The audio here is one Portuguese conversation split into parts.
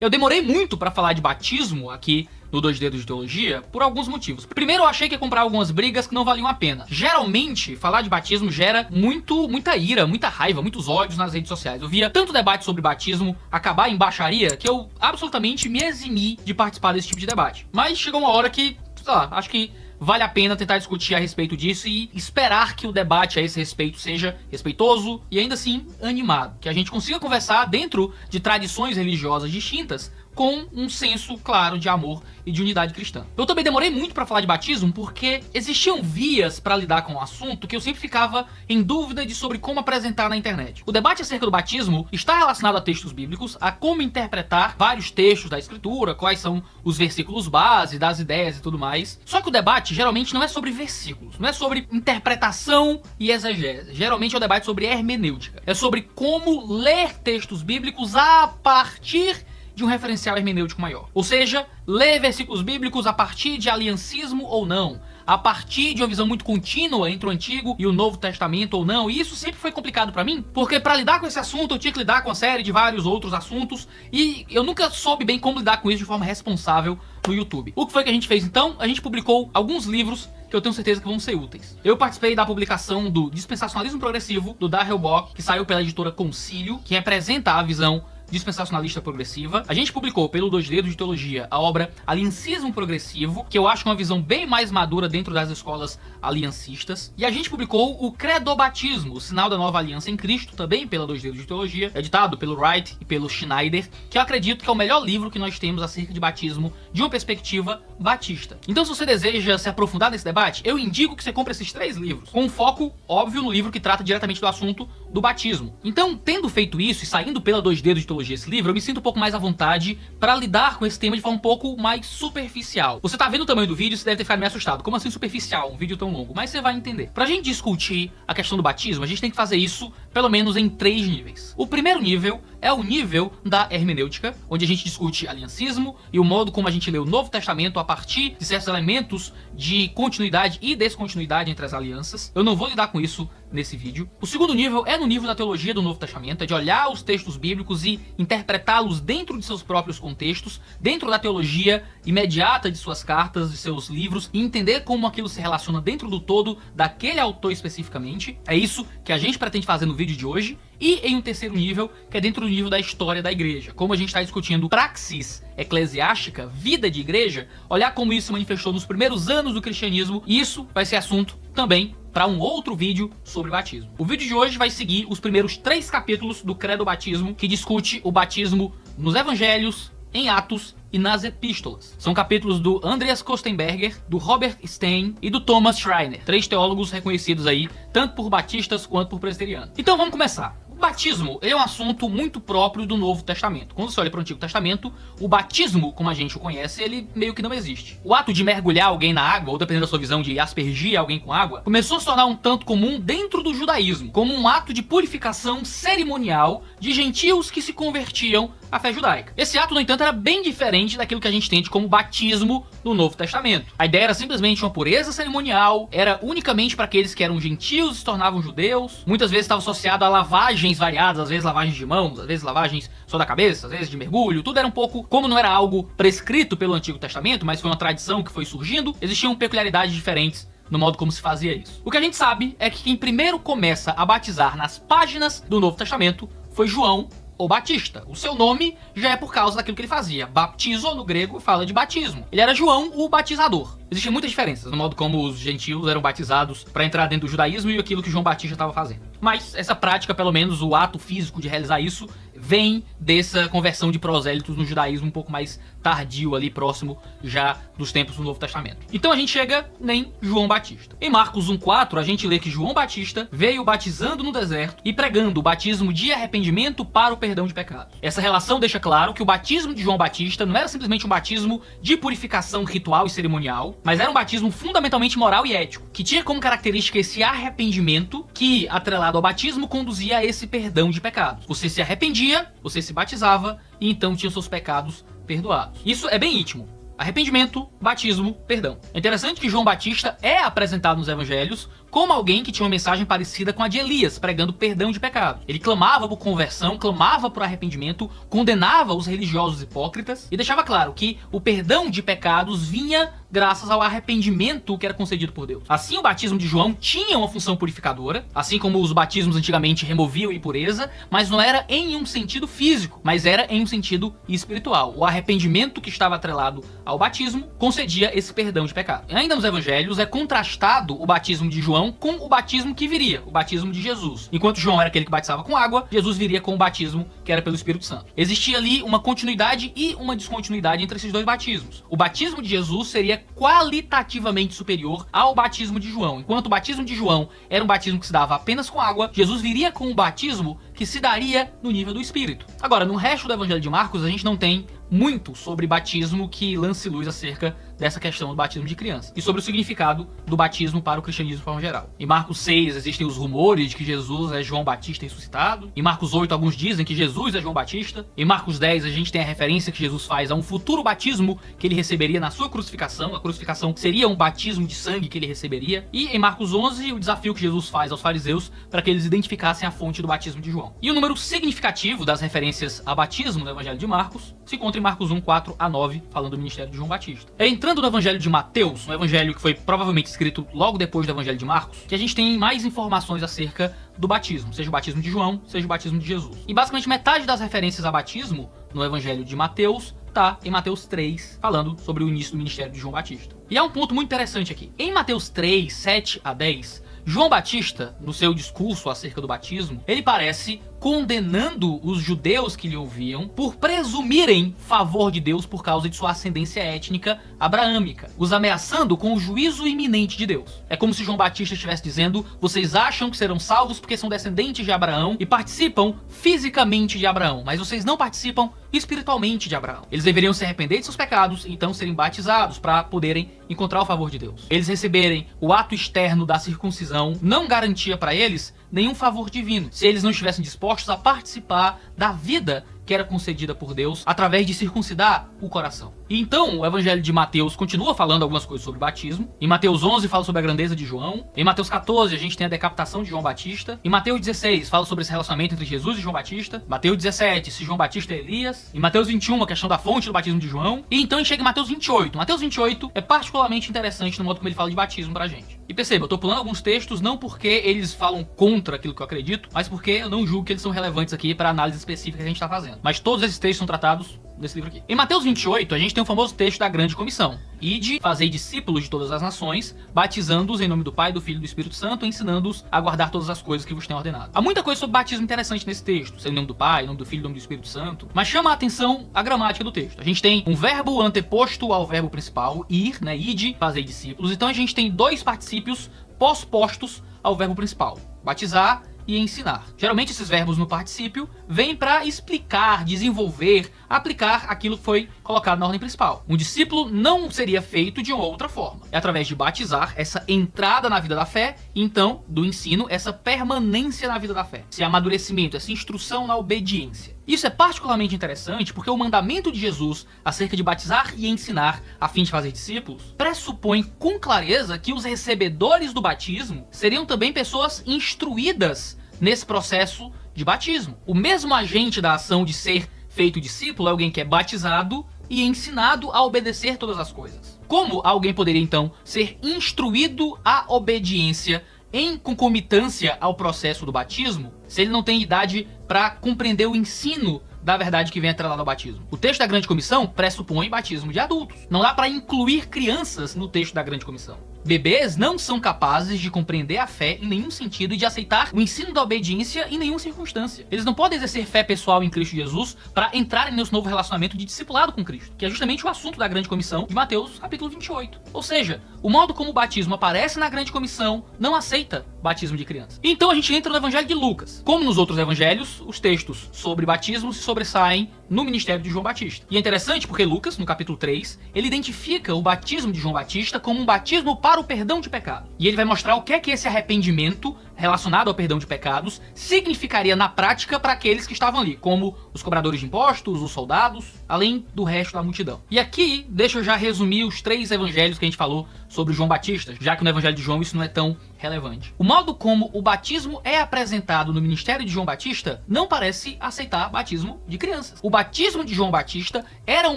Eu demorei muito pra falar de batismo aqui no 2 Dedos de Teologia por alguns motivos. Primeiro, eu achei que ia comprar algumas brigas que não valiam a pena. Geralmente, falar de batismo gera muita ira, muita raiva, muitos ódios nas redes sociais. Eu via tanto debate sobre batismo acabar em baixaria que eu absolutamente me eximi de participar desse tipo de debate. Mas chegou uma hora que, sei lá, acho que vale a pena tentar discutir a respeito disso e esperar que o debate a esse respeito seja respeitoso e ainda assim animado. Que a gente consiga conversar dentro de tradições religiosas distintas com um senso claro de amor e de unidade cristã. Eu também demorei muito pra falar de batismo porque existiam vias pra lidar com o assunto que eu sempre ficava em dúvida de sobre como apresentar na internet. O debate acerca do batismo está relacionado a textos bíblicos, a como interpretar vários textos da escritura, quais são os versículos base, das ideias e tudo mais. Só que o debate geralmente não é sobre versículos, não é sobre interpretação e exegese. Geralmente é um debate sobre hermenêutica. É sobre como ler textos bíblicos a partir de um referencial hermenêutico maior. Ou seja, ler versículos bíblicos a partir de aliancismo ou não, a partir de uma visão muito contínua entre o Antigo e o Novo Testamento ou não. E isso sempre foi complicado pra mim, porque pra lidar com esse assunto eu tinha que lidar com uma série de vários outros assuntos e eu nunca soube bem como lidar com isso de forma responsável no YouTube. O que foi que a gente fez então? A gente publicou alguns livros que eu tenho certeza que vão ser úteis. Eu participei da publicação do Dispensacionalismo Progressivo, do Darrell Bock, que saiu pela editora Concílio, que representa a visão dispensacionalista progressiva. A gente publicou pelo 2 Dedos de Teologia a obra Aliancismo Progressivo, que eu acho uma visão bem mais madura dentro das escolas aliancistas. E a gente publicou o Credobatismo, o Sinal da Nova Aliança em Cristo, também pela 2 Dedos de Teologia, editado pelo Wright e pelo Schneider, que eu acredito que é o melhor livro que nós temos acerca de batismo de uma perspectiva batista. Então, se você deseja se aprofundar nesse debate, eu indico que você compre esses 3 livros, com um foco óbvio no livro que trata diretamente do assunto do batismo. Então, tendo feito isso e saindo pela 2 Dedos de Teologia esse livro, eu me sinto um pouco mais à vontade para lidar com esse tema de forma um pouco mais superficial. Você tá vendo o tamanho do vídeo, você deve ter ficado meio assustado. Como assim superficial? Um vídeo tão longo. Mas você vai entender. Pra gente discutir a questão do batismo, a gente tem que fazer isso pelo menos em 3 níveis. O primeiro nível é o nível da hermenêutica, onde a gente discute aliancismo e o modo como a gente lê o Novo Testamento a partir de certos elementos de continuidade e descontinuidade entre as alianças. Eu não vou lidar com isso nesse vídeo. O segundo nível é no nível da teologia do Novo Testamento, é de olhar os textos bíblicos e interpretá-los dentro de seus próprios contextos, dentro da teologia imediata de suas cartas, de seus livros, e entender como aquilo se relaciona dentro do todo daquele autor especificamente. É isso que a gente pretende fazer no vídeo de hoje. E em um terceiro nível, que é dentro do nível da história da igreja. Como a gente está discutindo praxis eclesiástica, vida de igreja, olhar como isso se manifestou nos primeiros anos do cristianismo, e isso vai ser assunto também para um outro vídeo sobre batismo. O vídeo de hoje vai seguir os primeiros 3 capítulos do Credobatismo, que discute o batismo nos evangelhos, em Atos e nas epístolas. São capítulos do Andreas Kostenberger, do Robert Stein e do Thomas Schreiner, 3 teólogos reconhecidos aí, tanto por batistas quanto por presbiterianos. Então vamos começar. O batismo é um assunto muito próprio do Novo Testamento. Quando você olha para o Antigo Testamento, o batismo, como a gente o conhece, ele meio que não existe. O ato de mergulhar alguém na água, ou dependendo da sua visão de aspergir alguém com água, começou a se tornar um tanto comum dentro do judaísmo, como um ato de purificação cerimonial de gentios que se convertiam à fé judaica. Esse ato, no entanto, era bem diferente daquilo que a gente entende como batismo no Novo Testamento. A ideia era simplesmente uma pureza cerimonial, era unicamente para aqueles que eram gentios e se tornavam judeus. Muitas vezes estava associado a lavagens variadas, às vezes lavagens de mãos, às vezes lavagens só da cabeça, às vezes de mergulho. Tudo era um pouco, como não era algo prescrito pelo Antigo Testamento, mas foi uma tradição que foi surgindo, existiam peculiaridades diferentes no modo como se fazia isso. O que a gente sabe é que quem primeiro começa a batizar nas páginas do Novo Testamento foi João o Batista. O seu nome já é por causa daquilo que ele fazia. Baptizo, no grego, fala de batismo. Ele era João o Batizador. Existem muitas diferenças no modo como os gentios eram batizados para entrar dentro do judaísmo e aquilo que João Batista estava fazendo. Mas essa prática, pelo menos o ato físico de realizar isso, vem dessa conversão de prosélitos no judaísmo um pouco mais tardio ali, próximo já dos tempos do Novo Testamento. Então a gente chega em João Batista. Em Marcos 1,4 a gente lê que João Batista veio batizando no deserto e pregando o batismo de arrependimento para o perdão de pecados. Essa relação deixa claro que o batismo de João Batista não era simplesmente um batismo de purificação ritual e cerimonial, mas era um batismo fundamentalmente moral e ético, que tinha como característica esse arrependimento que, atrelado ao batismo, conduzia a esse perdão de pecados. Você se arrependia, você se batizava e então tinha seus pecados perdoados. Isso é bem íntimo. Arrependimento, batismo, perdão. É interessante que João Batista é apresentado nos evangelhos como alguém que tinha uma mensagem parecida com a de Elias, pregando perdão de pecados. Ele clamava por conversão, clamava por arrependimento, condenava os religiosos hipócritas e deixava claro que o perdão de pecados vinha graças ao arrependimento que era concedido por Deus. Assim, o batismo de João tinha uma função purificadora, assim como os batismos antigamente removiam impureza, mas não era em um sentido físico, mas era em um sentido espiritual. O arrependimento que estava atrelado ao batismo concedia esse perdão de pecado. E ainda nos evangelhos é contrastado o batismo de João com o batismo que viria, o batismo de Jesus. Enquanto João era aquele que batizava com água, Jesus viria com o batismo que era pelo Espírito Santo. Existia ali uma continuidade e uma descontinuidade entre esses dois batismos. O batismo de Jesus seria qualitativamente superior ao batismo de João. Enquanto o batismo de João era um batismo que se dava apenas com água, Jesus viria com um batismo que se daria no nível do Espírito. Agora, no resto do Evangelho de Marcos, a gente não tem muito sobre batismo que lance luz acerca dessa questão do batismo de criança e sobre o significado do batismo para o cristianismo de forma geral. Em Marcos 6 existem os rumores de que Jesus é João Batista ressuscitado. Em Marcos 8 alguns dizem que Jesus é João Batista. Em Marcos 10 a gente tem a referência que Jesus faz a um futuro batismo que ele receberia na sua crucificação. A crucificação seria um batismo de sangue que ele receberia. E em Marcos 11 o desafio que Jesus faz aos fariseus para que eles identificassem a fonte do batismo de João. E o número significativo das referências a batismo no Evangelho de Marcos se encontra em Marcos 1, 4 a 9, falando do ministério de João Batista. Entrando no Evangelho de Mateus, um evangelho que foi provavelmente escrito logo depois do Evangelho de Marcos, que a gente tem mais informações acerca do batismo, seja o batismo de João, seja o batismo de Jesus. E basicamente metade das referências a batismo no Evangelho de Mateus tá em Mateus 3, falando sobre o início do ministério de João Batista. E há um ponto muito interessante aqui. Em Mateus 3, 7 a 10, João Batista, no seu discurso acerca do batismo, ele parece condenando os judeus que lhe ouviam por presumirem favor de Deus por causa de sua ascendência étnica abraâmica, os ameaçando com o juízo iminente de Deus. É como se João Batista estivesse dizendo: vocês acham que serão salvos porque são descendentes de Abraão e participam fisicamente de Abraão, mas vocês não participam espiritualmente de Abraão. Eles deveriam se arrepender de seus pecados e então serem batizados para poderem encontrar o favor de Deus. Eles receberem o ato externo da circuncisão não garantia para eles nenhum favor divino, se eles não estivessem dispostos a participar da vida que era concedida por Deus através de circuncidar o coração. E então o Evangelho de Mateus continua falando algumas coisas sobre batismo. Em Mateus 11 fala sobre a grandeza de João. Em Mateus 14 a gente tem a decapitação de João Batista. Em Mateus 16 fala sobre esse relacionamento entre Jesus e João Batista. Mateus 17 se João Batista é Elias. Em Mateus 21 a questão da fonte do batismo de João. E então chega em Mateus 28. Mateus 28 é particularmente interessante no modo como ele fala de batismo pra gente. E perceba, eu tô pulando alguns textos não porque eles falam contra aquilo que eu acredito, mas porque eu não julgo que eles são relevantes aqui para a análise específica que a gente tá fazendo. Mas todos esses textos são tratados nesse livro aqui. Em Mateus 28, a gente tem o famoso texto da grande comissão. Ide, fazei discípulos de todas as nações, batizando-os em nome do Pai, do Filho e do Espírito Santo, ensinando-os a guardar todas as coisas que vos tenho ordenado. Há muita coisa sobre batismo interessante nesse texto, em nome do Pai, em nome do Filho, em nome do Espírito Santo, mas chama a atenção a gramática do texto. A gente tem um verbo anteposto ao verbo principal, ir, né, ide, fazei discípulos. Então a gente tem dois particípios pós-postos ao verbo principal, batizar e ensinar. Geralmente esses verbos no particípio vêm para explicar, desenvolver, aplicar aquilo que foi colocado na ordem principal. Um discípulo não seria feito de outra forma. É através de batizar, essa entrada na vida da fé, e então, do ensino, essa permanência na vida da fé. Esse amadurecimento, essa instrução na obediência. Isso é particularmente interessante porque o mandamento de Jesus acerca de batizar e ensinar a fim de fazer discípulos pressupõe com clareza que os recebedores do batismo seriam também pessoas instruídas nesse processo de batismo. O mesmo agente da ação de ser feito discípulo é alguém que é batizado e ensinado a obedecer todas as coisas. Como alguém poderia então ser instruído à obediência em concomitância ao processo do batismo, se ele não tem idade para compreender o ensino da verdade que vem atrelado ao batismo? O texto da Grande Comissão pressupõe batismo de adultos. Não dá para incluir crianças no texto da Grande Comissão. Bebês não são capazes de compreender a fé em nenhum sentido e de aceitar o ensino da obediência em nenhuma circunstância. Eles não podem exercer fé pessoal em Cristo Jesus para entrarem nesse novo relacionamento de discipulado com Cristo, que é justamente o assunto da Grande Comissão de Mateus, capítulo 28. Ou seja, o modo como o batismo aparece na Grande Comissão não aceita batismo de criança. Então a gente entra no Evangelho de Lucas. Como nos outros evangelhos, os textos sobre batismo se sobressaem no ministério de João Batista. E é interessante porque Lucas, no capítulo 3, ele identifica o batismo de João Batista como um batismo para o perdão de pecado. E ele vai mostrar o que é que esse arrependimento relacionado ao perdão de pecados significaria na prática para aqueles que estavam ali, como os cobradores de impostos, os soldados, além do resto da multidão. E aqui, deixa eu já resumir os 3 evangelhos que a gente falou sobre João Batista, já que no evangelho de João isso não é tão relevante. O modo como o batismo é apresentado no ministério de João Batista não parece aceitar batismo de crianças. O batismo de João Batista era um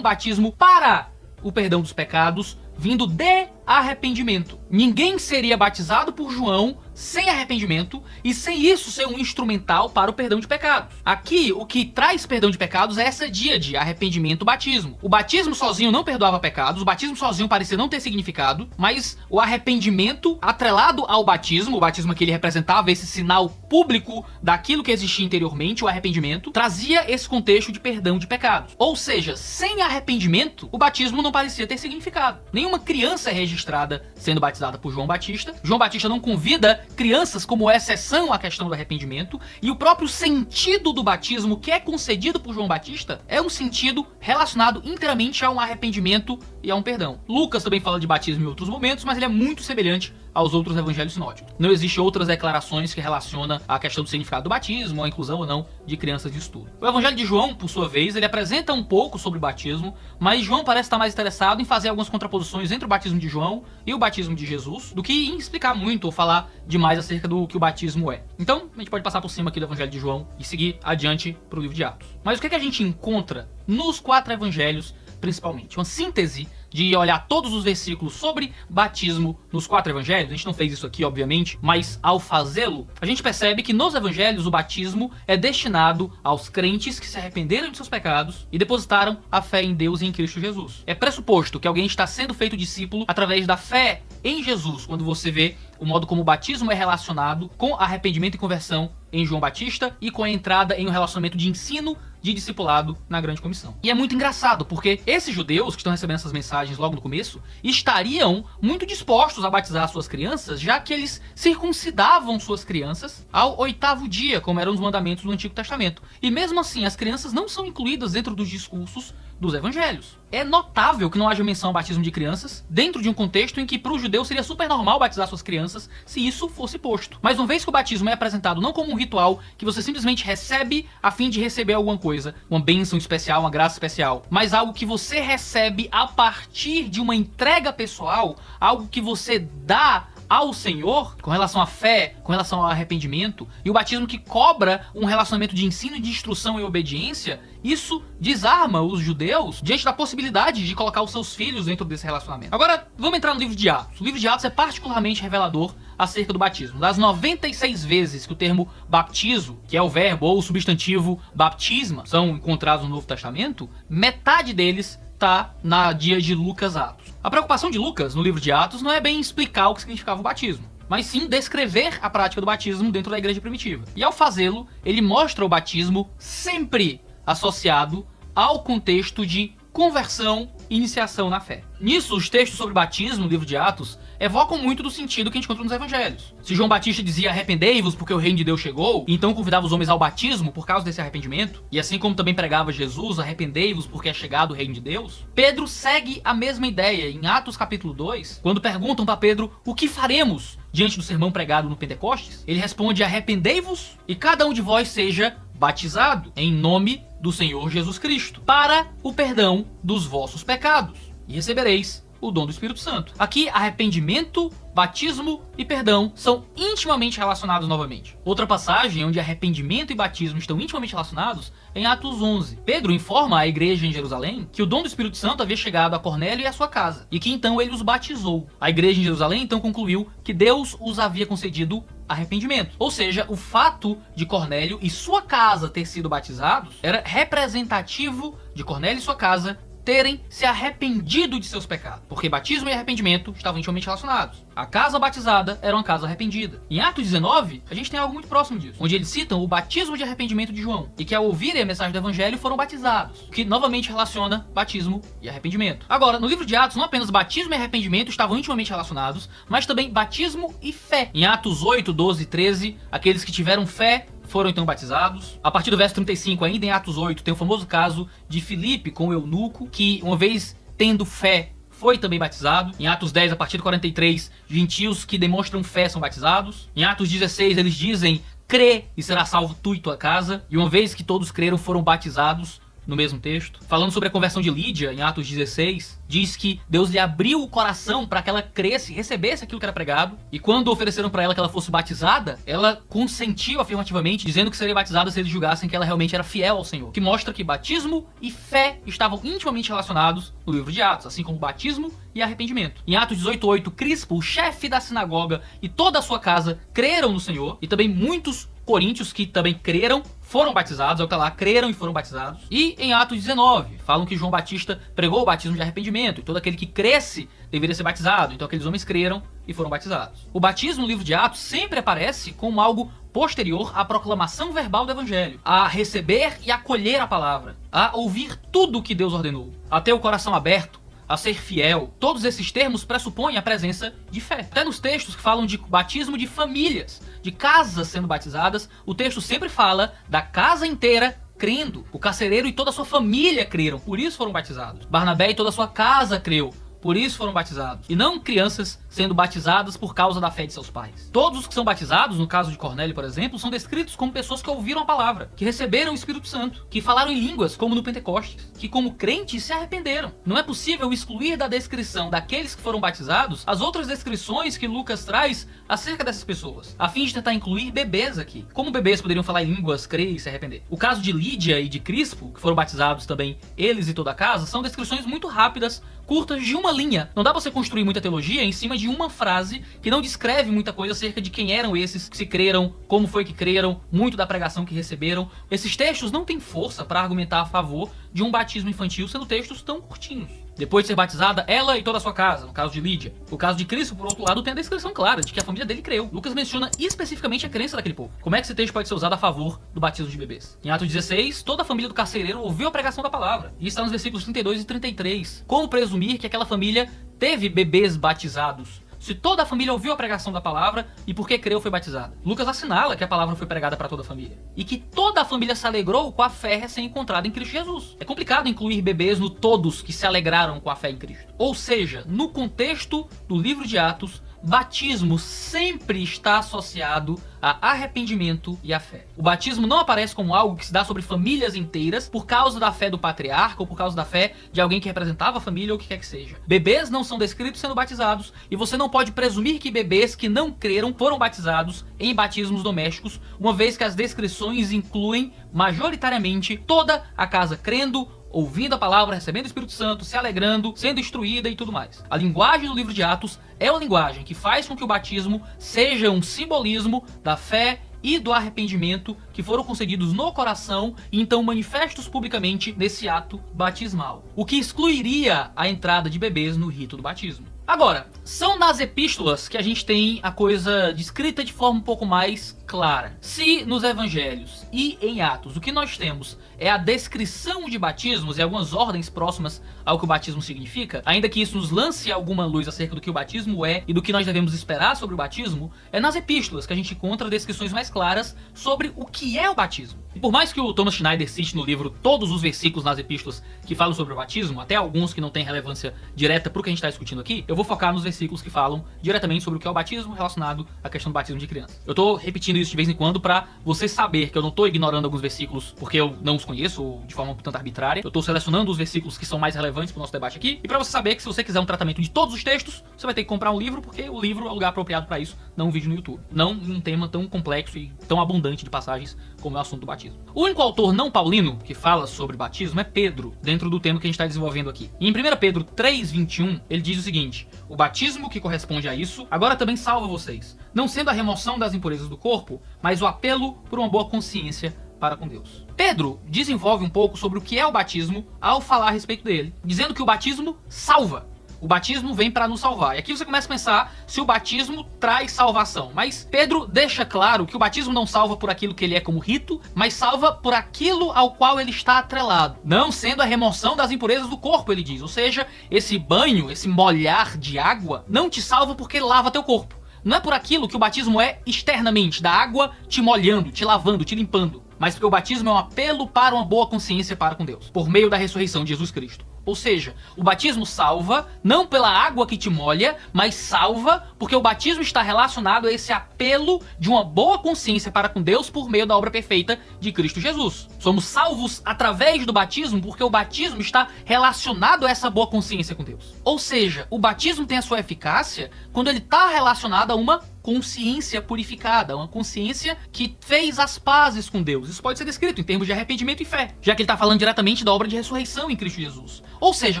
batismo para o perdão dos pecados, vindo de arrependimento. Ninguém seria batizado por João sem arrependimento e sem isso ser um instrumental para o perdão de pecados. Aqui, o que traz perdão de pecados é essa dia de arrependimento, batismo. O batismo sozinho não perdoava pecados, o batismo sozinho parecia não ter significado, mas o arrependimento atrelado ao batismo, o batismo que ele representava, esse sinal público daquilo que existia interiormente, o arrependimento, trazia esse contexto de perdão de pecados. Ou seja, sem arrependimento, o batismo não parecia ter significado. Nenhuma criança é registrada sendo batizada por João Batista. João Batista não convida crianças como exceção à questão do arrependimento, e o próprio sentido do batismo que é concedido por João Batista é um sentido relacionado inteiramente a um arrependimento e a um perdão. Lucas também fala de batismo em outros momentos, mas ele é muito semelhante aos outros evangelhos sinóticos. Não existe outras declarações que relacionam a questão do significado do batismo, a inclusão ou não de crianças de estudo. O evangelho de João, por sua vez, ele apresenta um pouco sobre o batismo, mas João parece estar mais interessado em fazer algumas contraposições entre o batismo de João e o batismo de Jesus, do que em explicar muito ou falar demais acerca do que o batismo é. Então, a gente pode passar por cima aqui do evangelho de João e seguir adiante para o livro de Atos. Mas o que a gente encontra nos 4 evangelhos, principalmente? Uma síntese de olhar todos os versículos sobre batismo nos 4 evangelhos. A gente não fez isso aqui, obviamente, mas ao fazê-lo, a gente percebe que nos evangelhos o batismo é destinado aos crentes que se arrependeram de seus pecados e depositaram a fé em Deus e em Cristo Jesus. É pressuposto que alguém está sendo feito discípulo através da fé em Jesus, quando você vê o modo como o batismo é relacionado com arrependimento e conversão em João Batista e com a entrada em um relacionamento de ensino de discipulado na grande comissão. E é muito engraçado, porque esses judeus que estão recebendo essas mensagens logo no começo estariam muito dispostos a batizar suas crianças, já que eles circuncidavam suas crianças ao 8º dia, como eram os mandamentos do Antigo Testamento. E mesmo assim, as crianças não são incluídas dentro dos discursos dos evangelhos. É notável que não haja menção ao batismo de crianças dentro de um contexto em que para o judeu seria super normal batizar suas crianças se isso fosse posto. Mas uma vez que o batismo é apresentado não como um ritual que você simplesmente recebe a fim de receber alguma coisa, uma bênção especial, uma graça especial, mas algo que você recebe a partir de uma entrega pessoal, algo que você dá ao Senhor, com relação à fé, com relação ao arrependimento, e o batismo que cobra um relacionamento de ensino, de instrução e obediência, isso desarma os judeus diante da possibilidade de colocar os seus filhos dentro desse relacionamento. Agora, vamos entrar no livro de Atos. O livro de Atos é particularmente revelador acerca do batismo. Das 96 vezes que o termo baptizo, que é o verbo ou o substantivo baptisma, são encontrados no Novo Testamento, metade deles está na dia de Lucas Atos. A preocupação de Lucas no livro de Atos não é bem explicar o que significava o batismo, mas sim descrever a prática do batismo dentro da igreja primitiva. E ao fazê-lo, ele mostra o batismo sempre associado ao contexto de conversão e iniciação na fé. Nisso, os textos sobre batismo no livro de Atos evocam muito do sentido que a gente encontra nos evangelhos. Se João Batista dizia arrependei-vos porque o reino de Deus chegou, e então convidava os homens ao batismo por causa desse arrependimento, e assim como também pregava Jesus, arrependei-vos porque é chegado o reino de Deus, Pedro segue a mesma ideia em Atos capítulo 2, quando perguntam para Pedro o que faremos diante do sermão pregado no Pentecostes. Ele responde arrependei-vos e cada um de vós seja batizado em nome do Senhor Jesus Cristo, para o perdão dos vossos pecados, e recebereis o dom do Espírito Santo. Aqui, arrependimento, batismo e perdão são intimamente relacionados novamente. Outra passagem onde arrependimento e batismo estão intimamente relacionados é em Atos 11. Pedro informa à igreja em Jerusalém que o dom do Espírito Santo havia chegado a Cornélio e a sua casa, e que então ele os batizou. A igreja em Jerusalém então concluiu que Deus os havia concedido arrependimento. Ou seja, o fato de Cornélio e sua casa ter sido batizados era representativo de Cornélio e sua casa terem se arrependido de seus pecados, porque batismo e arrependimento estavam intimamente relacionados. A casa batizada era uma casa arrependida. Em Atos 19, a gente tem algo muito próximo disso, onde eles citam o batismo de arrependimento de João, e que ao ouvirem a mensagem do evangelho foram batizados, o que novamente relaciona batismo e arrependimento. Agora, no livro de Atos, não apenas batismo e arrependimento estavam intimamente relacionados, mas também batismo e fé. Em Atos 8, 12 e 13, aqueles que tiveram fé foram então batizados. A partir do verso 35, ainda em Atos 8, tem o famoso caso de Filipe com o eunuco, que uma vez tendo fé, foi também batizado. Em Atos 10, a partir do 43, gentios que demonstram fé são batizados. Em Atos 16, eles dizem: crê e será salvo tu e tua casa. E uma vez que todos creram, foram batizados. No mesmo texto, falando sobre a conversão de Lídia, em Atos 16, diz que Deus lhe abriu o coração para que ela cresce e recebesse aquilo que era pregado. E quando ofereceram para ela que ela fosse batizada, ela consentiu afirmativamente, dizendo que seria batizada se eles julgassem que ela realmente era fiel ao Senhor. Que mostra que batismo e fé estavam intimamente relacionados no livro de Atos, assim como batismo e arrependimento. Em Atos 18:8, Crispo, o chefe da sinagoga, e toda a sua casa creram no Senhor, e também muitos coríntios que também creram foram batizados, é o que tá lá, creram e foram batizados. E em Atos 19, falam que João Batista pregou o batismo de arrependimento, e todo aquele que cresce deveria ser batizado, então aqueles homens creram e foram batizados. O batismo no livro de Atos sempre aparece como algo posterior à proclamação verbal do evangelho, a receber e acolher a palavra, a ouvir tudo o que Deus ordenou, a ter o coração aberto, a ser fiel. Todos esses termos pressupõem a presença de fé. Até nos textos que falam de batismo de famílias, de casas sendo batizadas, o texto sempre fala da casa inteira crendo. O carcereiro e toda a sua família creram, por isso foram batizados. Barnabé e toda a sua casa creu, por isso foram batizados. E não crianças sendo batizadas por causa da fé de seus pais. Todos os que são batizados, no caso de Cornélio, por exemplo, são descritos como pessoas que ouviram a palavra, que receberam o Espírito Santo, que falaram em línguas, como no Pentecostes, que como crentes se arrependeram. Não é possível excluir da descrição daqueles que foram batizados as outras descrições que Lucas traz acerca dessas pessoas, a fim de tentar incluir bebês aqui. Como bebês poderiam falar em línguas, crer e se arrepender? O caso de Lídia e de Crispo, que foram batizados também, eles e toda a casa, são descrições muito rápidas, curtas, de uma linha. Não dá pra você construir muita teologia em cima de uma frase que não descreve muita coisa acerca de quem eram esses que se creram, como foi que creram, muito da pregação que receberam. Esses textos não têm força para argumentar a favor de um batismo infantil, sendo textos tão curtinhos. Depois de ser batizada, ela e toda a sua casa, no caso de Lídia. O caso de Cristo, por outro lado, tem a descrição clara de que a família dele creu. Lucas menciona especificamente a crença daquele povo. Como é que esse texto pode ser usado a favor do batismo de bebês? Em Atos 16, toda a família do carcereiro ouviu a pregação da palavra. E está nos versículos 32 e 33. Como presumir que aquela família teve bebês batizados? Se toda a família ouviu a pregação da palavra e porque creu foi batizada. Lucas assinala que a palavra foi pregada para toda a família. E que toda a família se alegrou com a fé recém-encontrada em Cristo Jesus. É complicado incluir bebês no todos que se alegraram com a fé em Cristo. Ou seja, no contexto do livro de Atos, batismo sempre está associado a arrependimento e a fé. O batismo não aparece como algo que se dá sobre famílias inteiras por causa da fé do patriarca ou por causa da fé de alguém que representava a família ou o que quer que seja. Bebês não são descritos sendo batizados e você não pode presumir que bebês que não creram foram batizados em batismos domésticos, uma vez que as descrições incluem majoritariamente toda a casa crendo, ouvindo a palavra, recebendo o Espírito Santo, se alegrando, sendo instruída e tudo mais. A linguagem do livro de Atos é uma linguagem que faz com que o batismo seja um simbolismo da fé e do arrependimento que foram concedidos no coração e então manifestos publicamente nesse ato batismal. O que excluiria a entrada de bebês no rito do batismo. Agora, são nas epístolas que a gente tem a coisa descrita de forma um pouco mais clara. Se nos evangelhos e em Atos o que nós temos é a descrição de batismos e algumas ordens próximas ao que o batismo significa, ainda que isso nos lance alguma luz acerca do que o batismo é e do que nós devemos esperar sobre o batismo, é nas epístolas que a gente encontra descrições mais claras sobre o que é o batismo. E por mais que o Thomas Schneider cite no livro todos os versículos nas epístolas que falam sobre o batismo, até alguns que não têm relevância direta para o que a gente está discutindo aqui, eu vou focar nos versículos que falam diretamente sobre o que é o batismo relacionado à questão do batismo de criança. Eu tô repetindo isso de vez em quando para você saber que eu não tô ignorando alguns versículos porque eu não os conheço ou de forma tanto arbitrária. Eu tô selecionando os versículos que são mais relevantes para o nosso debate aqui e para você saber que se você quiser um tratamento de todos os textos, você vai ter que comprar um livro porque o livro é o lugar apropriado para isso, não um vídeo no YouTube. Não um tema tão complexo e tão abundante de passagens como é o assunto do batismo. O único autor não paulino que fala sobre batismo é Pedro, dentro do tema que a gente está desenvolvendo aqui. E em 1 Pedro 3:21, ele diz o seguinte: o batismo que corresponde a isso agora também salva vocês, não sendo a remoção das impurezas do corpo, mas o apelo por uma boa consciência para com Deus. Pedro desenvolve um pouco sobre o que é o batismo ao falar a respeito dele, dizendo que o batismo salva. O batismo vem para nos salvar. E aqui você começa a pensar se o batismo traz salvação. Mas Pedro deixa claro que o batismo não salva por aquilo que ele é como rito, mas salva por aquilo ao qual ele está atrelado. Não sendo a remoção das impurezas do corpo, ele diz. Ou seja, esse banho, esse molhar de água, não te salva porque lava teu corpo. Não é por aquilo que o batismo é externamente, da água te molhando, te lavando, te limpando. Mas porque o batismo é um apelo para uma boa consciência para com Deus, por meio da ressurreição de Jesus Cristo. Ou seja, o batismo salva, não pela água que te molha, mas salva porque o batismo está relacionado a esse apelo de uma boa consciência para com Deus por meio da obra perfeita de Cristo Jesus. Somos salvos através do batismo porque o batismo está relacionado a essa boa consciência com Deus. Ou seja, o batismo tem a sua eficácia quando ele está relacionado a uma consciência purificada, uma consciência que fez as pazes com Deus. Isso pode ser descrito em termos de arrependimento e fé, já que ele está falando diretamente da obra de ressurreição em Cristo Jesus. Ou seja,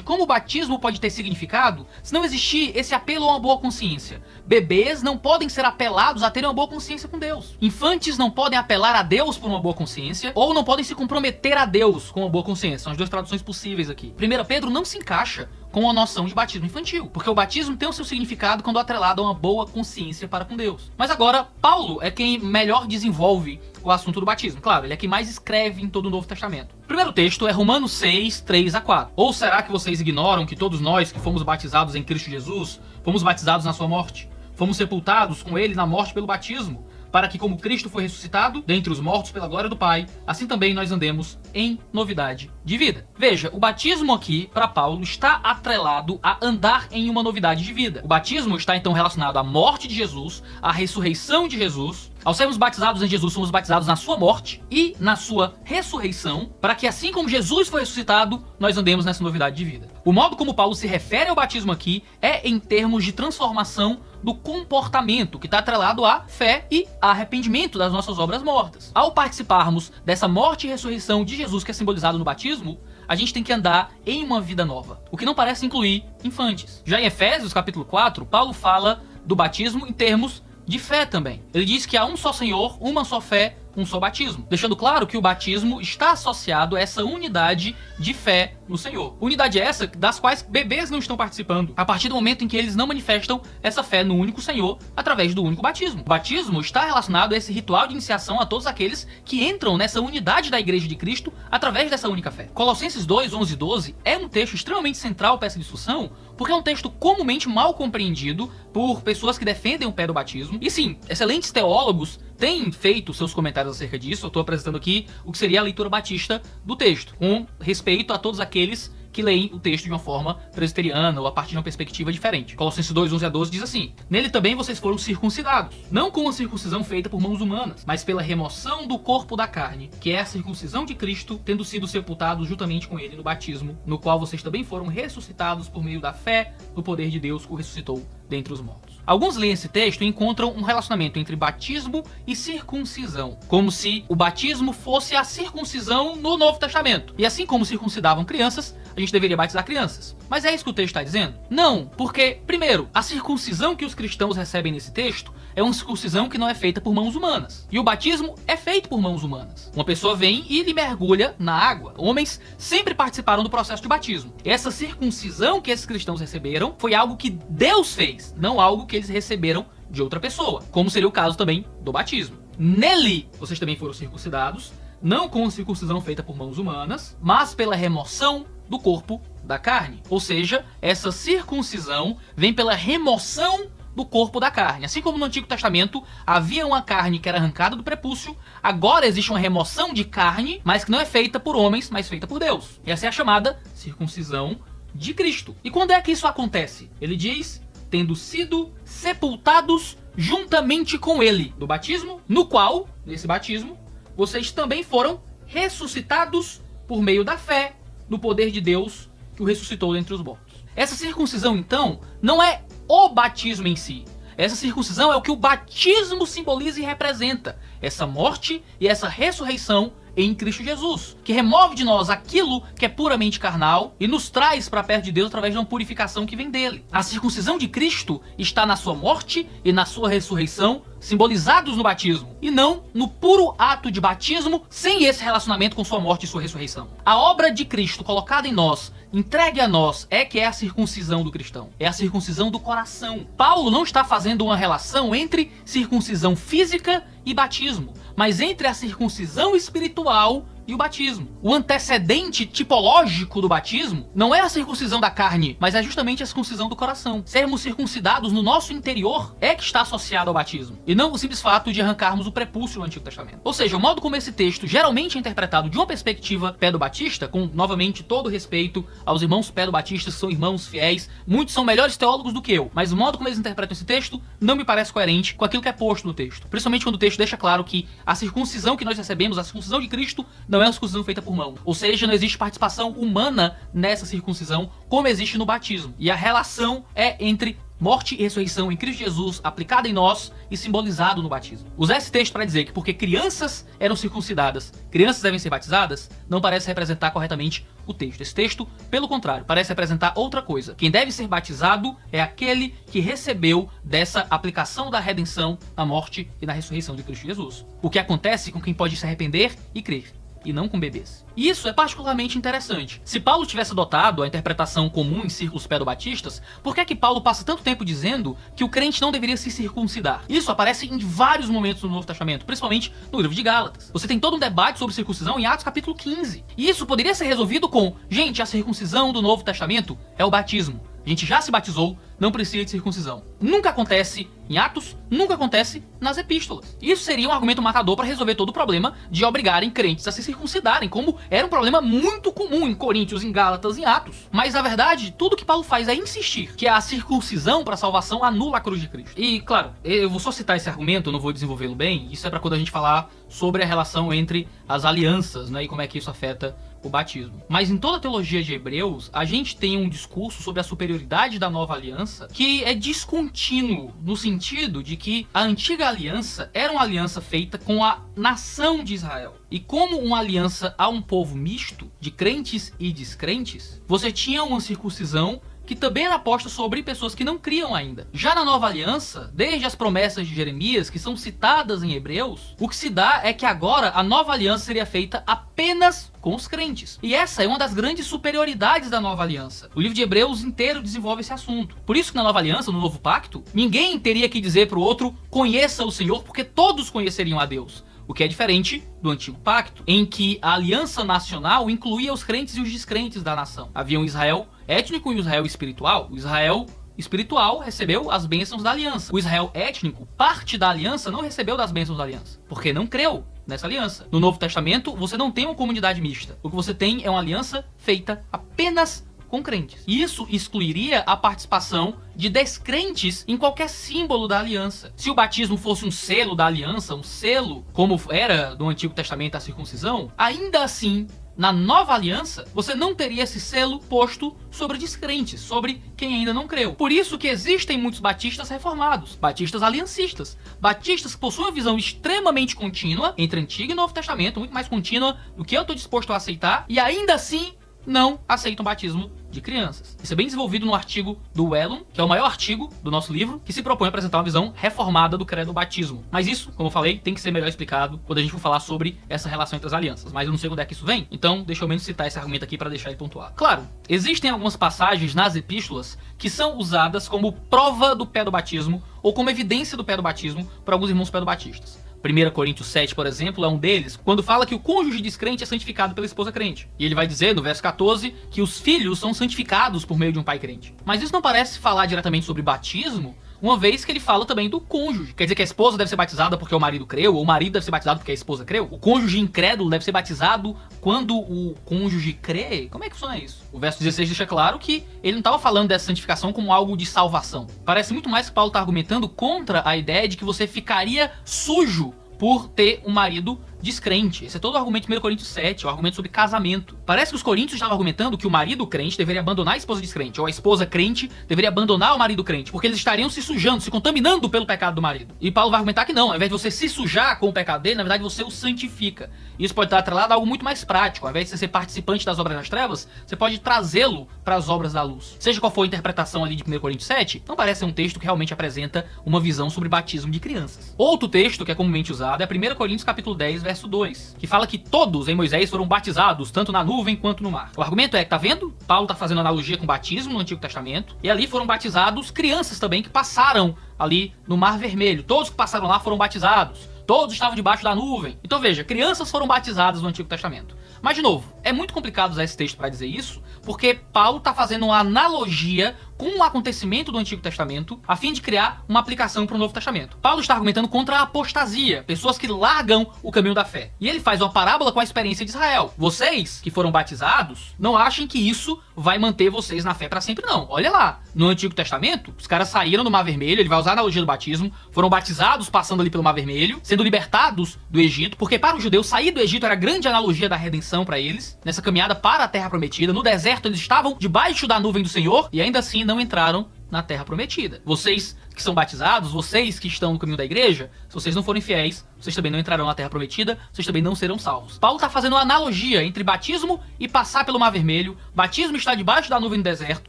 como o batismo pode ter significado se não existir esse apelo a uma boa consciência? Bebês não podem ser apelados a terem uma boa consciência com Deus. Infantes não podem apelar a Deus por uma boa consciência, ou não podem se comprometer a Deus com uma boa consciência. São as duas traduções possíveis aqui. 1 Pedro não se encaixa com a noção de batismo infantil, porque o batismo tem o seu significado quando atrelado a uma boa consciência para com Deus. Mas agora, Paulo é quem melhor desenvolve o assunto do batismo. Claro, ele é quem mais escreve em todo o Novo Testamento. O primeiro texto é Romanos 6, 3 a 4. Ou será que vocês ignoram que todos nós que fomos batizados em Cristo Jesus, fomos batizados na sua morte? Fomos sepultados com ele na morte pelo batismo, para que como Cristo foi ressuscitado dentre os mortos pela glória do Pai, assim também nós andemos em novidade de vida. Veja, o batismo aqui, para Paulo, está atrelado a andar em uma novidade de vida. O batismo está então relacionado à morte de Jesus, à ressurreição de Jesus. Ao sermos batizados em Jesus, somos batizados na sua morte e na sua ressurreição, para que assim como Jesus foi ressuscitado, nós andemos nessa novidade de vida. O modo como Paulo se refere ao batismo aqui é em termos de transformação do comportamento, que está atrelado à fé e arrependimento das nossas obras mortas. Ao participarmos dessa morte e ressurreição de Jesus que é simbolizado no batismo, a gente tem que andar em uma vida nova, o que não parece incluir infantes. Já em Efésios capítulo 4, Paulo fala do batismo em termos de fé também. Ele diz que há um só Senhor, uma só fé, um só batismo, deixando claro que o batismo está associado a essa unidade de fé no Senhor. Unidade essa das quais bebês não estão participando, a partir do momento em que eles não manifestam essa fé no único Senhor através do único batismo. O batismo está relacionado a esse ritual de iniciação a todos aqueles que entram nessa unidade da Igreja de Cristo através dessa única fé. Colossenses 2, 11 e 12 é um texto extremamente central para essa discussão, porque é um texto comumente mal compreendido por pessoas que defendem o pé do batismo. E sim, excelentes teólogos têm feito seus comentários acerca disso. Eu estou apresentando aqui o que seria a leitura batista do texto, com respeito a todos aqueles que leem o texto de uma forma presbiteriana ou a partir de uma perspectiva diferente. Colossenses 2, 11 a 12 diz assim: nele também vocês foram circuncidados, não com a circuncisão feita por mãos humanas, mas pela remoção do corpo da carne, que é a circuncisão de Cristo, tendo sido sepultados juntamente com ele no batismo, no qual vocês também foram ressuscitados por meio da fé no poder de Deus que o ressuscitou dentre os mortos. Alguns leem esse texto e encontram um relacionamento entre batismo e circuncisão, como se o batismo fosse a circuncisão no Novo Testamento. E assim como circuncidavam crianças, a gente deveria batizar crianças. Mas é isso que o texto está dizendo? Não, porque, primeiro, a circuncisão que os cristãos recebem nesse texto é uma circuncisão que não é feita por mãos humanas. E o batismo é feito por mãos humanas. Uma pessoa vem e lhe mergulha na água. Homens sempre participaram do processo de batismo. Essa circuncisão que esses cristãos receberam foi algo que Deus fez, não algo que eles receberam de outra pessoa, como seria o caso também do batismo. Nele, vocês também foram circuncidados, não com a circuncisão feita por mãos humanas, mas pela remoção do corpo da carne. Ou seja, essa circuncisão vem pela remoção do corpo da carne. Assim como no Antigo Testamento havia uma carne que era arrancada do prepúcio, agora existe uma remoção de carne, mas que não é feita por homens, mas feita por Deus. Essa é a chamada circuncisão de Cristo. E quando é que isso acontece? Ele diz: tendo sido sepultados juntamente com ele, do batismo, no qual, nesse batismo, vocês também foram ressuscitados por meio da fé no poder de Deus que o ressuscitou dentre os mortos. Essa circuncisão, então, não é o batismo em si. Essa circuncisão é o que o batismo simboliza e representa. Essa morte e essa ressurreição em Cristo Jesus, que remove de nós aquilo que é puramente carnal e nos traz para perto de Deus através de uma purificação que vem dele. A circuncisão de Cristo está na sua morte e na sua ressurreição, simbolizados no batismo, e não no puro ato de batismo sem esse relacionamento com sua morte e sua ressurreição. A obra de Cristo colocada em nós, entregue a nós, é que é a circuncisão do cristão. É a circuncisão do coração. Paulo não está fazendo uma relação entre circuncisão física e batismo, mas entre a circuncisão espiritual e o batismo. O antecedente tipológico do batismo não é a circuncisão da carne, mas é justamente a circuncisão do coração. Sermos circuncidados no nosso interior é que está associado ao batismo, e não o simples fato de arrancarmos o prepúcio no Antigo Testamento. Ou seja, o modo como esse texto geralmente é interpretado de uma perspectiva pedobatista, com novamente todo o respeito aos irmãos pedobatistas, que são irmãos fiéis, muitos são melhores teólogos do que eu, mas o modo como eles interpretam esse texto não me parece coerente com aquilo que é posto no texto. Principalmente quando o texto deixa claro que a circuncisão que nós recebemos, a circuncisão de Cristo, não é uma circuncisão feita por mão. Ou seja, não existe participação humana nessa circuncisão como existe no batismo. E a relação é entre morte e ressurreição em Cristo Jesus, aplicada em nós e simbolizado no batismo. Usar esse texto para dizer que porque crianças eram circuncidadas, crianças devem ser batizadas, não parece representar corretamente o texto. Esse texto, pelo contrário, parece representar outra coisa. Quem deve ser batizado é aquele que recebeu dessa aplicação da redenção na morte e na ressurreição de Cristo Jesus. O que acontece com quem pode se arrepender e crer, e não com bebês. E isso é particularmente interessante. Se Paulo tivesse adotado a interpretação comum em círculos pedobatistas, por que é que Paulo passa tanto tempo dizendo que o crente não deveria se circuncidar? Isso aparece em vários momentos no Novo Testamento, principalmente no livro de Gálatas. Você tem todo um debate sobre circuncisão em Atos capítulo 15. E isso poderia ser resolvido com: gente, a circuncisão do Novo Testamento é o batismo. A gente já se batizou, não precisa de circuncisão. Nunca acontece em Atos, nunca acontece nas epístolas. Isso seria um argumento matador para resolver todo o problema de obrigarem crentes a se circuncidarem, como era um problema muito comum em Coríntios, em Gálatas, em Atos. Mas na verdade, tudo que Paulo faz é insistir que a circuncisão para a salvação anula a cruz de Cristo. E claro, eu vou só citar esse argumento, eu não vou desenvolvê-lo bem. Isso é para quando a gente falar sobre a relação entre as alianças, né, e como é que isso afeta o batismo. Mas em toda a teologia de Hebreus, a gente tem um discurso sobre a superioridade da nova aliança que é descontínuo, no sentido de que a antiga aliança era uma aliança feita com a nação de Israel. E como uma aliança a um povo misto, de crentes e descrentes, você tinha uma circuncisão que também era posta sobre pessoas que não criam ainda. Já na nova aliança, desde as promessas de Jeremias, que são citadas em Hebreus, o que se dá é que agora a nova aliança seria feita apenas com os crentes. E essa é uma das grandes superioridades da nova aliança. O livro de Hebreus inteiro desenvolve esse assunto. Por isso que na nova aliança, no novo pacto, ninguém teria que dizer para o outro: conheça o Senhor, porque todos conheceriam a Deus. O que é diferente do antigo pacto, em que a aliança nacional incluía os crentes e os descrentes da nação. Havia um Israel étnico e um Israel espiritual. O Israel espiritual recebeu as bênçãos da aliança. O Israel étnico, parte da aliança, não recebeu das bênçãos da aliança, porque não creu nessa aliança. No Novo Testamento, você não tem uma comunidade mista. O que você tem é uma aliança feita apenas com crentes. E isso excluiria a participação de descrentes em qualquer símbolo da aliança. Se o batismo fosse um selo da aliança, um selo como era no Antigo Testamento a circuncisão, ainda assim, na nova aliança, você não teria esse selo posto sobre descrentes, sobre quem ainda não creu. Por isso que existem muitos batistas reformados, batistas aliancistas, batistas que possuem uma visão extremamente contínua entre Antigo e Novo Testamento, muito mais contínua do que eu estou disposto a aceitar, e ainda assim não aceitam o batismo de crianças. Isso é bem desenvolvido no artigo do Wellum, que é o maior artigo do nosso livro, que se propõe a apresentar uma visão reformada do credo do batismo. Mas isso, como eu falei, tem que ser melhor explicado quando a gente for falar sobre essa relação entre as alianças. Mas eu não sei onde é que isso vem, então deixa eu menos citar esse argumento aqui para deixar ele pontuado. Claro, existem algumas passagens nas epístolas que são usadas como prova do pedobatismo ou como evidência do pedobatismo para alguns irmãos pedobatistas. 1 Coríntios 7, por exemplo, é um deles, quando fala que o cônjuge descrente é santificado pela esposa crente. E ele vai dizer, no verso 14, que os filhos são santificados por meio de um pai crente. Mas isso não parece falar diretamente sobre batismo, uma vez que ele fala também do cônjuge. Quer dizer que a esposa deve ser batizada porque o marido creu, ou o marido deve ser batizado porque a esposa creu? O cônjuge incrédulo deve ser batizado quando o cônjuge crê? Como é que funciona isso? O verso 16 deixa claro que ele não estava falando dessa santificação como algo de salvação. Parece muito mais que Paulo está argumentando contra a ideia de que você ficaria sujo por ter um marido descrente. Esse é todo o argumento de 1 Coríntios 7, o argumento sobre casamento. Parece que os coríntios estavam argumentando que o marido crente deveria abandonar a esposa descrente, ou a esposa crente deveria abandonar o marido crente, porque eles estariam se sujando, se contaminando pelo pecado do marido. E Paulo vai argumentar que não, ao invés de você se sujar com o pecado dele, na verdade você o santifica. Isso pode estar atrelado a algo muito mais prático. Ao invés de você ser participante das obras das trevas, você pode trazê-lo para as obras da luz. Seja qual for a interpretação ali de 1 Coríntios 7, não parece ser um texto que realmente apresenta uma visão sobre batismo de crianças. Outro texto que é comumente usado é 1 Coríntios capítulo 10, verso 2, que fala que todos em Moisés foram batizados, tanto na nuvem quanto no mar. O argumento é, tá vendo? Paulo tá fazendo analogia com batismo no Antigo Testamento, e ali foram batizados crianças também que passaram ali no Mar Vermelho. Todos que passaram lá foram batizados. todos estavam debaixo da nuvem. Então veja, crianças foram batizadas no Antigo Testamento. Mas de novo, é muito complicado usar esse texto para dizer isso, porque Paulo está fazendo uma analogia com o acontecimento do Antigo Testamento, a fim de criar uma aplicação para o Novo Testamento. Paulo está argumentando contra a apostasia, pessoas que largam o caminho da fé. E ele faz uma parábola com a experiência de Israel. Vocês que foram batizados, não achem que isso vai manter vocês na fé para sempre, não. Olha lá, no Antigo Testamento, os caras saíram do Mar Vermelho, ele vai usar a analogia do batismo, foram batizados passando ali pelo Mar Vermelho, sendo libertados do Egito, porque para os judeus sair do Egito era a grande analogia da redenção para eles, nessa caminhada para a Terra Prometida. No deserto eles estavam debaixo da nuvem do Senhor e ainda assim não entraram na Terra Prometida. Vocês que são batizados, vocês que estão no caminho da igreja, se vocês não forem fiéis, vocês também não entrarão na Terra Prometida, vocês também não serão salvos. Paulo está fazendo uma analogia entre batismo e passar pelo Mar Vermelho. Batismo está debaixo da nuvem no deserto,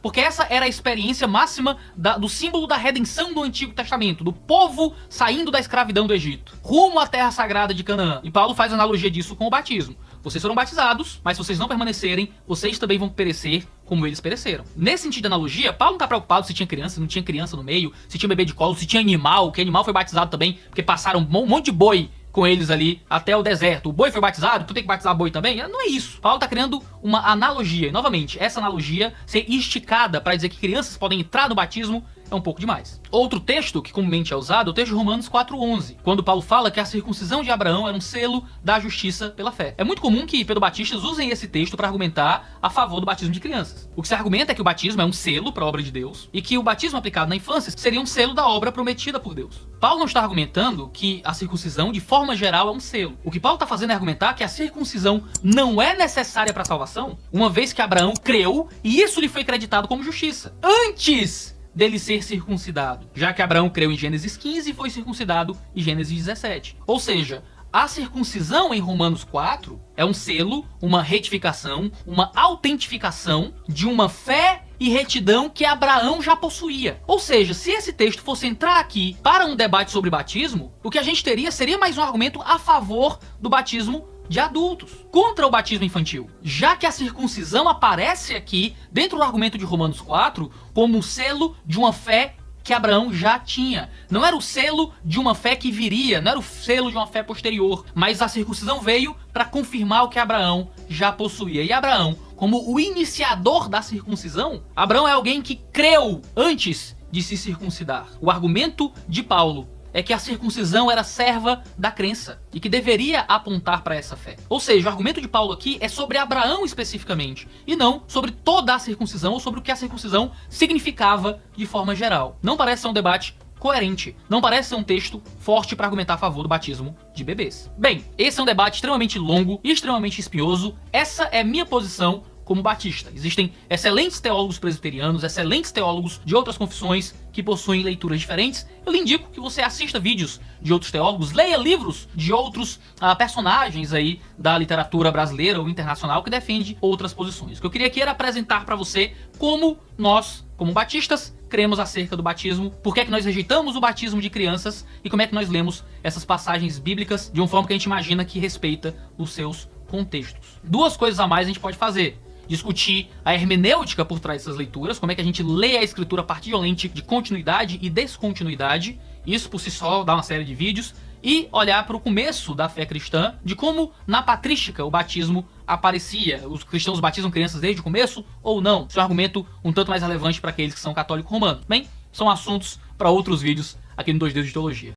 porque essa era a experiência máxima do símbolo da redenção do Antigo Testamento, do povo saindo da escravidão do Egito, rumo à terra sagrada de Canaã. E Paulo faz analogia disso com o batismo. Vocês foram batizados, mas se vocês não permanecerem, vocês também vão perecer como eles pereceram. Nesse sentido de analogia, Paulo não está preocupado se tinha criança, se não tinha criança no meio, se tinha bebê de colo, se tinha animal, que animal foi batizado também, porque passaram um monte de boi com eles ali até o deserto. O boi foi batizado, tu tem que batizar boi também? Não é isso. Paulo está criando uma analogia. E novamente, essa analogia ser esticada para dizer que crianças podem entrar no batismo é um pouco demais. Outro texto que comumente é usado é o texto de Romanos 4:11, quando Paulo fala que a circuncisão de Abraão era um selo da justiça pela fé. É muito comum que pedobatistas usem esse texto para argumentar a favor do batismo de crianças. O que se argumenta é que o batismo é um selo para a obra de Deus e que o batismo aplicado na infância seria um selo da obra prometida por Deus. Paulo não está argumentando que a circuncisão, de forma geral, é um selo. O que Paulo está fazendo é argumentar que a circuncisão não é necessária para a salvação, uma vez que Abraão creu e isso lhe foi creditado como justiça, antes dele ser circuncidado, já que Abraão creu em Gênesis 15 e foi circuncidado em Gênesis 17. Ou seja, a circuncisão em Romanos 4 é um selo, uma retificação, uma autentificação de uma fé e retidão que Abraão já possuía. Ou seja, se esse texto fosse entrar aqui para um debate sobre batismo, o que a gente teria seria mais um argumento a favor do batismo de adultos, contra o batismo infantil, já que a circuncisão aparece aqui dentro do argumento de Romanos 4 como um selo de uma fé que Abraão já tinha. Não era o selo de uma fé que viria, não era o selo de uma fé posterior, mas a circuncisão veio para confirmar o que Abraão já possuía. E Abraão, como o iniciador da circuncisão, Abraão é alguém que creu antes de se circuncidar. O argumento de Paulo é que a circuncisão era serva da crença e que deveria apontar para essa fé. Ou seja, o argumento de Paulo aqui é sobre Abraão especificamente e não sobre toda a circuncisão ou sobre o que a circuncisão significava de forma geral. Não parece ser um debate coerente, não parece ser um texto forte para argumentar a favor do batismo de bebês. Bem, esse é um debate extremamente longo e extremamente espinhoso. Essa é minha posição como batista. Existem excelentes teólogos presbiterianos, excelentes teólogos de outras confissões que possuem leituras diferentes. Eu lhe indico que você assista vídeos de outros teólogos, leia livros de outros personagens aí da literatura brasileira ou internacional que defende outras posições. O que eu queria aqui era apresentar para você como nós, como batistas, cremos acerca do batismo, por que é que nós rejeitamos o batismo de crianças e como é que nós lemos essas passagens bíblicas de uma forma que a gente imagina que respeita os seus contextos. Duas coisas a mais a gente pode fazer: discutir a hermenêutica por trás dessas leituras, como é que a gente lê a escritura particularmente de continuidade e descontinuidade, isso por si só dá uma série de vídeos, e olhar para o começo da fé cristã, de como na patrística o batismo aparecia. Os cristãos batizam crianças desde o começo ou não? Isso é um argumento um tanto mais relevante para aqueles que são católicos romanos. Bem, são assuntos para outros vídeos aqui no 2 Dedos de Teologia.